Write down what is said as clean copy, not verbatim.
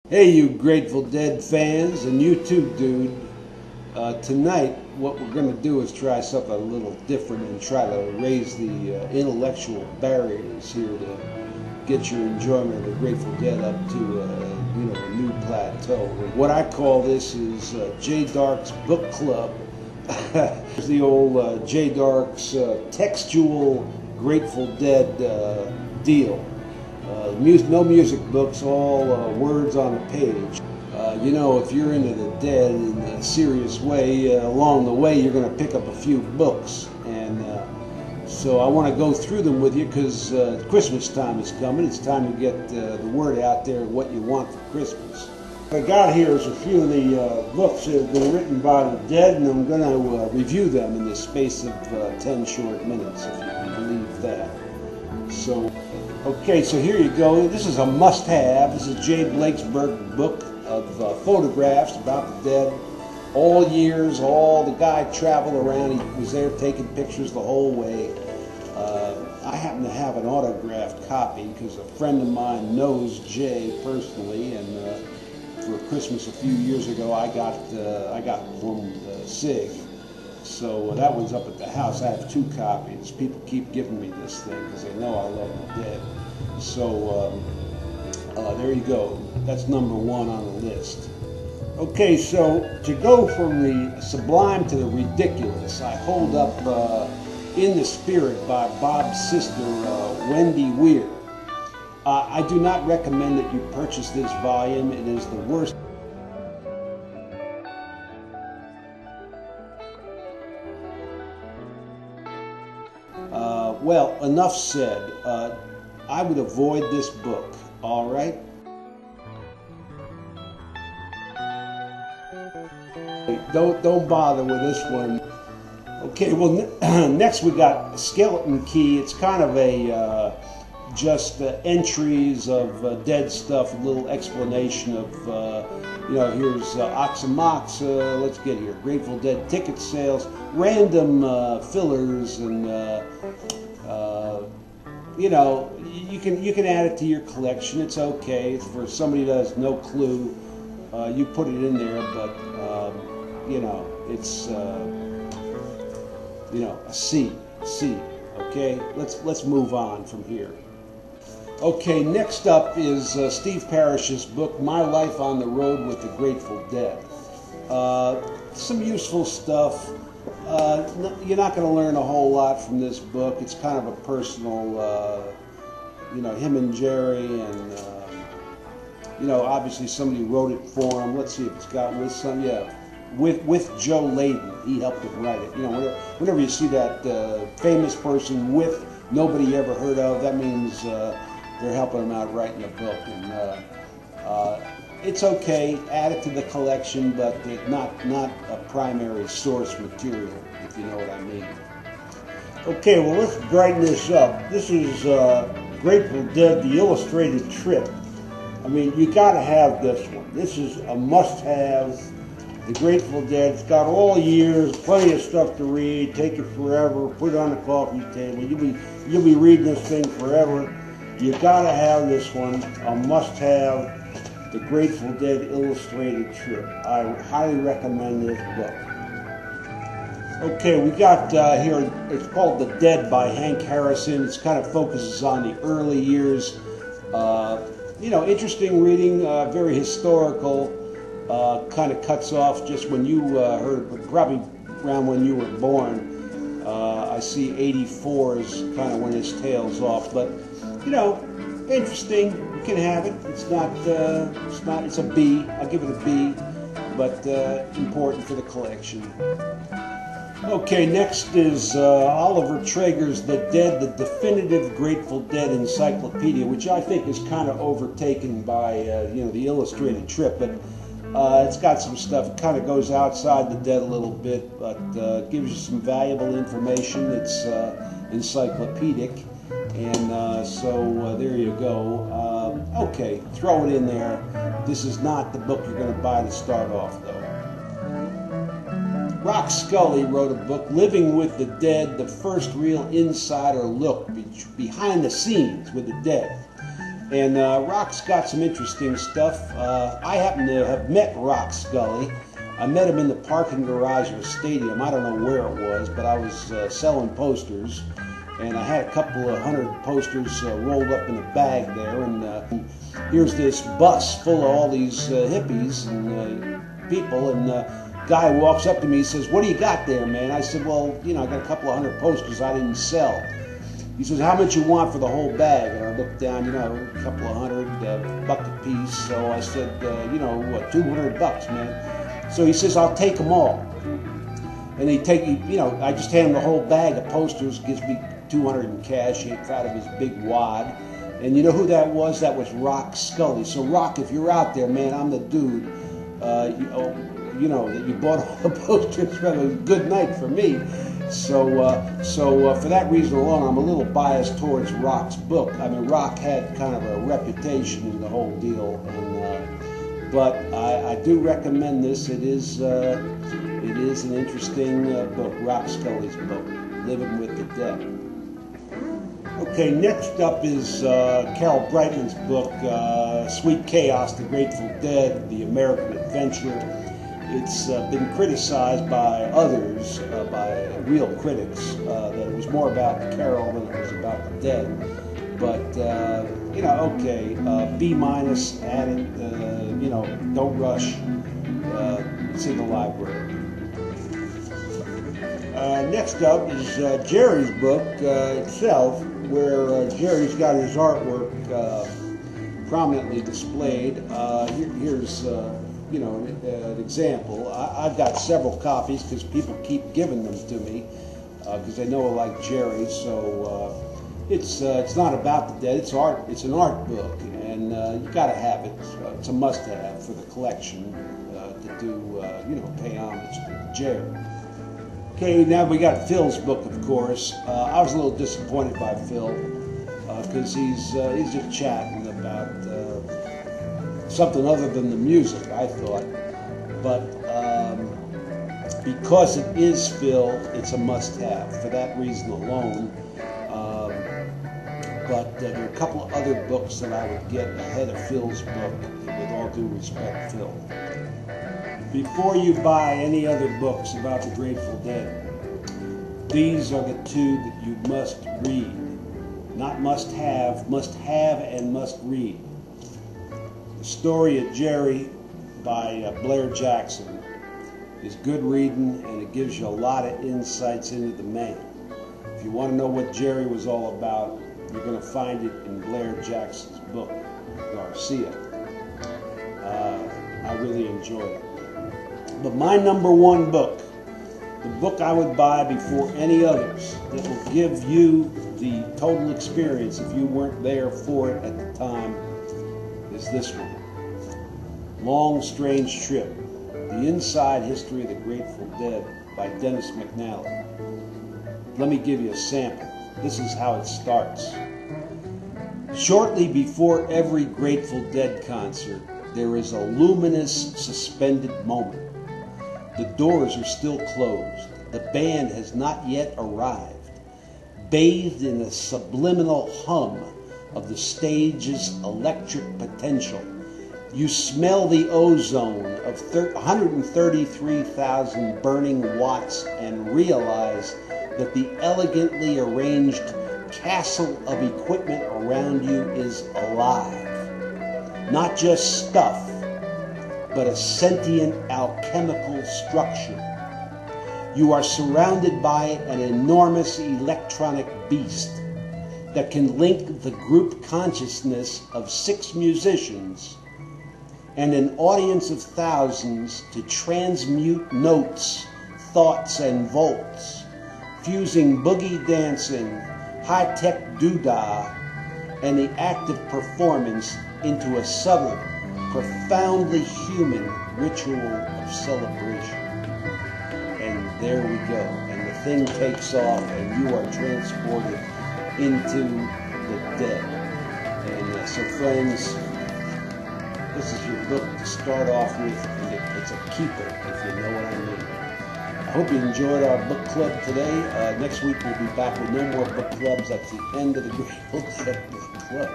Hey, you Grateful Dead fans and you too, dude. Tonight, what we're going to do is try something a little different and try to raise the intellectual barriers here to get your enjoyment of the Grateful Dead up to a new plateau. And what I call this is JDarks Book Club. It's the old JDarks textual Grateful Dead deal. No music books, all words on a page. If you're into the Dead in a serious way, along the way you're going to pick up a few books. And so I want to go through them with you because Christmas time is coming. It's time to get the word out there what you want for Christmas. What I got here is a few of the books that have been written by the Dead, and I'm going to review them in the space of 10 short minutes, if you can believe that. Okay, so here you go. This is a must-have. This is Jay Blakesberg's book of photographs about the Dead. All years, the guy traveled around. He was there taking pictures the whole way. I happen to have an autographed copy because a friend of mine knows Jay personally, and for Christmas a few years ago, I got one SIG. So that one's up at the house. I have 2 copies. People keep giving me this thing because they know I love the Dead. So there you go. That's number 1 on the list. Okay, so to go from the sublime to the ridiculous, I hold up In the Spirit by Bob's sister, Wendy Weir. I do not recommend that you purchase this volume. It is the worst. Well, enough said. I would avoid this book, all right? Don't bother with this one. Okay, well, next we got Skeleton Key. It's kind of a just entries of Dead stuff, a little explanation of, here's Oxamoxa, let's get here, Grateful Dead ticket sales, random fillers, and you can add it to your collection. It's okay for somebody that has no clue. You put it in there, but it's a C. Okay, let's move on from here. Okay, next up is Steve Parrish's book, My Life on the Road with the Grateful Dead. Some useful stuff. You're not going to learn a whole lot from this book. It's kind of a personal, him and Jerry, and obviously somebody wrote it for him. Let's see if it's got with some, with Joe Layden. He helped him write it. Whenever you see that famous person with nobody ever heard of, that means they're helping him out writing a book. And it's okay, add it to the collection, but not a primary source material, if you know what I mean. Okay, well, let's brighten this up. This is Grateful Dead, The Illustrated Trip. I mean, you got to have this one. This is a must-have. The Grateful Dead. It's got all years, plenty of stuff to read. Take it forever. Put it on the coffee table. You'll be reading this thing forever. You got to have this one. A must-have. The Grateful Dead Illustrated Trip. I highly recommend this book. Okay, we got here, it's called The Dead by Hank Harrison. It kind of focuses on the early years. Interesting reading, very historical. Kind of cuts off just when you heard, probably around when you were born. I see 84 is kind of when his tail's off, but interesting. You can have it. It's a B. I'll give it a B, but important for the collection. Okay, next is Oliver Traeger's The Dead, the Definitive Grateful Dead Encyclopedia, which I think is kind of overtaken by the Illustrated Trip, but it's got some stuff. It kind of goes outside the Dead a little bit, but gives you some valuable information. It's encyclopedic, and so there you go. Okay, throw it in there. This is not the book you're going to buy to start off, though. Rock Scully wrote a book, Living with the Dead, the first real insider look behind the scenes with the Dead. And Rock's got some interesting stuff. I happen to have met Rock Scully. I met him in the parking garage of a stadium. I don't know where it was, but I was selling posters. And I had a couple of 100 posters rolled up in a bag there. And here's this bus full of all these hippies and people. And guy walks up to me and says, "What do you got there, man?" I said, "Well, you know, I got a couple of 100 posters I didn't sell." He says, "How much you want for the whole bag?" And I looked down, you know, a couple of 100, $1 a piece. So I said, you know, what, $200, man. So he says, "I'll take them all." And you know, I just hand him the whole bag of posters, gives me 200 in cash. He takes out of his big wad. And you know who that was? That was Rock Scully. So Rock, if you're out there, man, I'm the dude. You know, that you bought all the posters. Well, a good night for me. So for that reason alone, I'm a little biased towards Rock's book. I mean, Rock had kind of a reputation in the whole deal, but I do recommend this. It is an interesting book, Rock Scully's book, Living with the Dead. Okay, next up is Carol Brightman's book, Sweet Chaos, The Grateful Dead, The American Adventure. It's been criticized by others, by real critics, that it was more about Carol than it was about the dead. But, you know, okay, B- add it, you know, don't rush. It's in the library. Next up is Jerry's book itself, where Jerry's got his artwork prominently displayed. Here's you know, an example. I've got several copies because people keep giving them to me because they know I like Jerry. So it's not about the dead. It's art. It's an art book, and you got to have it. It's a must-have for the collection to do, you know, pay homage to Jerry. Okay, now we got Phil's book, of course. I was a little disappointed by Phil because he's just chatting about something other than the music, I thought. But because it is Phil, it's a must-have for that reason alone. But there are a couple of other books that I would get ahead of Phil's book, with all due respect, Phil. Before you buy any other books about the Grateful Dead, these are the two that you must read. Not must have and must read. The Story of Jerry by Blair Jackson is good reading, and it gives you a lot of insights into the man. If you want to know what Jerry was all about, you're going to find it in Blair Jackson's book, Garcia. I really enjoyed it. But my number one book, the book I would buy before any others, that will give you the total experience if you weren't there for it at the time, is this one. Long Strange Trip, The Inside History of the Grateful Dead by Dennis McNally. Let me give you a sample. This is how it starts. Shortly before every Grateful Dead concert, there is a luminous, suspended moment. The doors are still closed. The band has not yet arrived. Bathed in a subliminal hum of the stage's electric potential, you smell the ozone of 133,000 burning watts and realize that the elegantly arranged castle of equipment around you is alive. Not just stuff, but a sentient alchemical structure. You are surrounded by an enormous electronic beast that can link the group consciousness of 6 musicians and an audience of thousands to transmute notes, thoughts, and volts, fusing boogie dancing, high-tech doodah, and the act of performance into a subtle, profoundly human ritual of celebration. And there we go. And the thing takes off, and you are transported into the dead. And so, friends, this is your book to start off with, and it's a keeper, if you know what I mean. I hope you enjoyed our book club today. Next week we'll be back with no more book clubs. That's the end of the Grateful Dead book club.